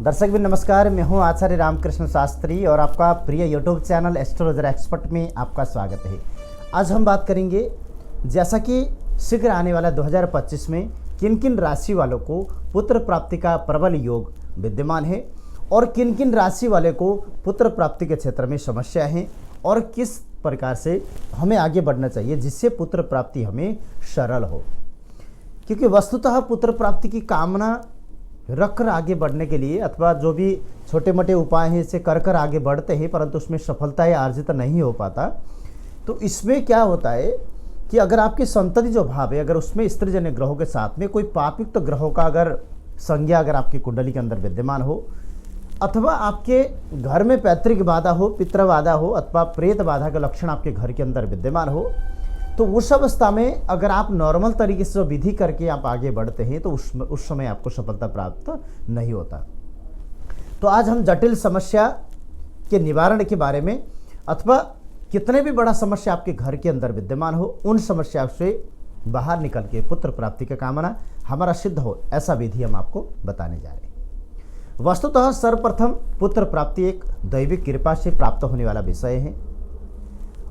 दर्शक भी नमस्कार, मैं हूं आचार्य रामकृष्ण शास्त्री और आपका प्रिय यूट्यूब चैनल एस्ट्रोलॉजर एक्सपर्ट में आपका स्वागत है। आज हम बात करेंगे जैसा कि शीघ्र आने वाला 2025 में किन किन राशि वालों को पुत्र प्राप्ति का प्रबल योग विद्यमान है और किन किन राशि वाले को पुत्र प्राप्ति के क्षेत्र में समस्या है और किस प्रकार से हमें आगे बढ़ना चाहिए जिससे पुत्र प्राप्ति हमें सरल हो। क्योंकि वस्तुतः पुत्र प्राप्ति की कामना रखकर आगे बढ़ने के लिए अथवा जो भी छोटे मोटे उपाय हैं इसे कर कर आगे बढ़ते हैं, परंतु उसमें सफलताएं अर्जित नहीं हो पाता। तो इसमें क्या होता है कि अगर आपकी संतति जो भाव है, अगर उसमें स्त्रीजन्य ग्रहों के साथ में कोई पापयुक्त ग्रहों का अगर संज्ञा अगर आपकी कुंडली के अंदर विद्यमान हो, अथवा आपके घर में पैतृक बाधा हो, पितृ बाधा हो, अथवा प्रेत बाधा का लक्षण आपके घर के अंदर विद्यमान हो, तो उस अवस्था में अगर आप नॉर्मल तरीके से जो विधि करके आप आगे बढ़ते हैं तो उस समय आपको सफलता प्राप्त नहीं होता। तो आज हम जटिल समस्या के निवारण के बारे में अथवा कितने भी बड़ा समस्या आपके घर के अंदर विद्यमान हो, उन समस्या से बाहर निकल के पुत्र प्राप्ति का कामना हमारा सिद्ध हो, ऐसा विधि हम आपको बताने जा रहे हैं। वस्तुतः सर्वप्रथम पुत्र प्राप्ति एक दैविक कृपा से प्राप्त होने वाला विषय है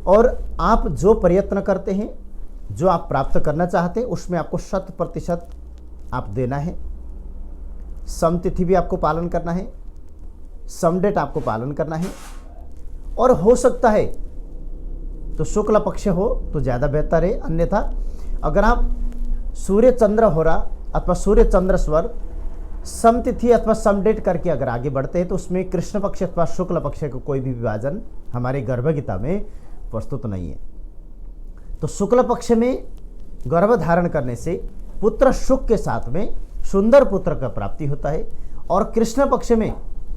और आप जो प्रयत्न करते हैं, जो आप प्राप्त करना चाहते हैं, उसमें आपको 100% आप देना है। सम तिथि भी आपको पालन करना है, सम डेट आपको पालन करना है और हो सकता है तो शुक्ल पक्ष हो तो ज़्यादा बेहतर है। अन्यथा अगर आप सूर्य चंद्र होरा अथवा सूर्य चंद्र स्वर सम तिथि अथवा सम डेट करके अगर आगे बढ़ते हैं तो उसमें कृष्ण पक्ष अथवा शुक्ल पक्ष का कोई भी विभाजन हमारे गर्भगीता में प्रस्तुत नहीं है। तो शुक्ल पक्ष में गर्भ धारण करने से पुत्र सुख के साथ में सुंदर पुत्र का प्राप्ति होता है और कृष्ण पक्ष में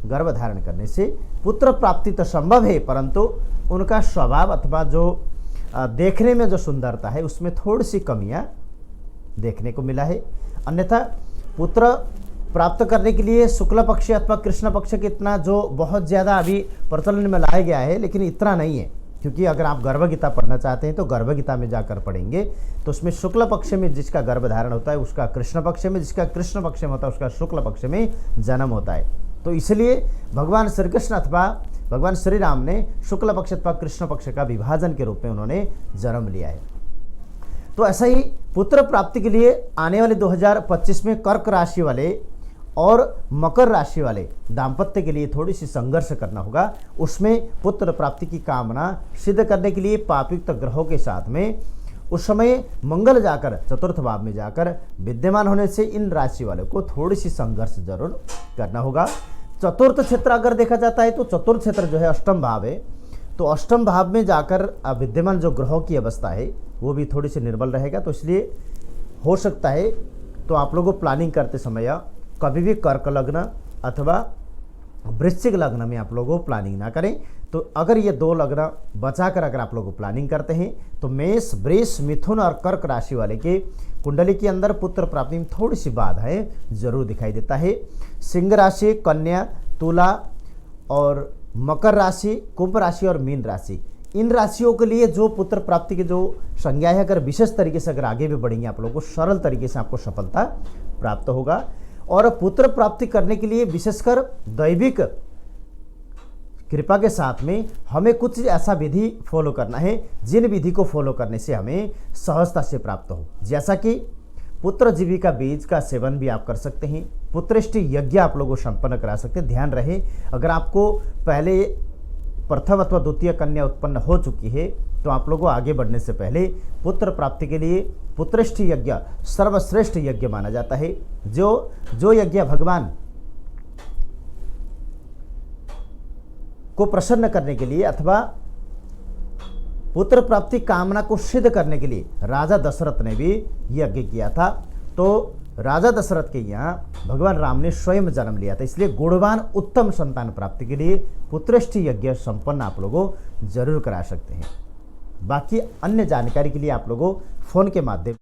गर्भ धारण करने से पुत्र प्राप्ति तो संभव है, परंतु उनका स्वभाव अथवा जो देखने में जो सुंदरता है उसमें थोड़ी सी कमियां देखने को मिला है। अन्यथा पुत्र प्राप्त करने के लिए शुक्ल पक्ष अथवा कृष्ण पक्ष के इतना जो बहुत ज़्यादा अभी प्रचलन में लाया गया है, लेकिन इतना नहीं है। क्योंकि अगर आप गर्भगीता पढ़ना चाहते हैं तो गर्भगीता में जाकर पढ़ेंगे तो उसमें शुक्ल पक्ष में जिसका गर्भ धारण होता है उसका कृष्ण पक्ष में, जिसका कृष्ण पक्ष में होता है उसका शुक्ल पक्ष में जन्म होता है। तो इसलिए भगवान श्री कृष्ण अथवा भगवान श्री राम ने शुक्ल पक्ष अथवा कृष्ण पक्ष का विभाजन के रूप में उन्होंने जन्म लिया है। तो ऐसा ही पुत्र प्राप्ति के लिए आने वाले 2025 में कर्क राशि वाले और मकर राशि वाले दाम्पत्य के लिए थोड़ी सी संघर्ष करना होगा। उसमें पुत्र प्राप्ति की कामना सिद्ध करने के लिए पापयुक्त ग्रहों के साथ में उस समय मंगल जाकर चतुर्थ भाव में जाकर विद्यमान होने से इन राशि वालों को थोड़ी सी संघर्ष जरूर करना होगा। चतुर्थ क्षेत्र अगर देखा जाता है तो चतुर्थ क्षेत्र जो है अष्टम भाव है, तो अष्टम भाव में जाकर विद्यमान जो ग्रहों की अवस्था है वो भी थोड़ी सी निर्बल रहेगा। तो इसलिए हो सकता है तो आप लोगों को प्लानिंग करते समय कभी भी कर्क लग्न अथवा वृश्चिक लग्न में आप लोगों प्लानिंग ना करें। तो अगर ये दो लग्न बचाकर अगर आप लोग प्लानिंग करते हैं तो मेष, वृष, मिथुन और कर्क राशि वाले के कुंडली के अंदर पुत्र प्राप्ति में थोड़ी सी बाधाएं जरूर दिखाई देता है। सिंह राशि, कन्या, तुला और मकर राशि, कुंभ राशि और मीन राशि, इन राशियों के लिए जो पुत्र प्राप्ति की जो संज्ञा है, अगर विशेष तरीके से अगर आगे भी बढ़ेंगे आप लोगों को सरल तरीके से आपको सफलता प्राप्त होगा। और पुत्र प्राप्ति करने के लिए विशेषकर दैविक कृपा के साथ में हमें कुछ ऐसा विधि फॉलो करना है जिन विधि को फॉलो करने से हमें सहजता से प्राप्त हो। जैसा कि पुत्र जीविका बीज का सेवन भी आप कर सकते हैं, पुत्रेष्टि यज्ञ आप लोगों को संपन्न करा सकते हैं। ध्यान रहे अगर आपको पहले प्रथम अथवा द्वितीय कन्या उत्पन्न हो चुकी है तो आप लोगों को आगे बढ़ने से पहले पुत्र प्राप्ति के लिए पुत्रेष्टि यज्ञ सर्वश्रेष्ठ यज्ञ माना जाता है। जो यज्ञ भगवान को प्रसन्न करने के लिए अथवा पुत्र प्राप्ति कामना को सिद्ध करने के लिए राजा दशरथ ने भी यज्ञ किया था। तो राजा दशरथ के यहाँ भगवान राम ने स्वयं जन्म लिया था, इसलिए गुणवान उत्तम संतान प्राप्ति के लिए पुत्रेष्टि यज्ञ संपन्न आप लोगों जरूर करा सकते हैं। बाकी अन्य जानकारी के लिए आप लोगों फ़ोन के माध्यम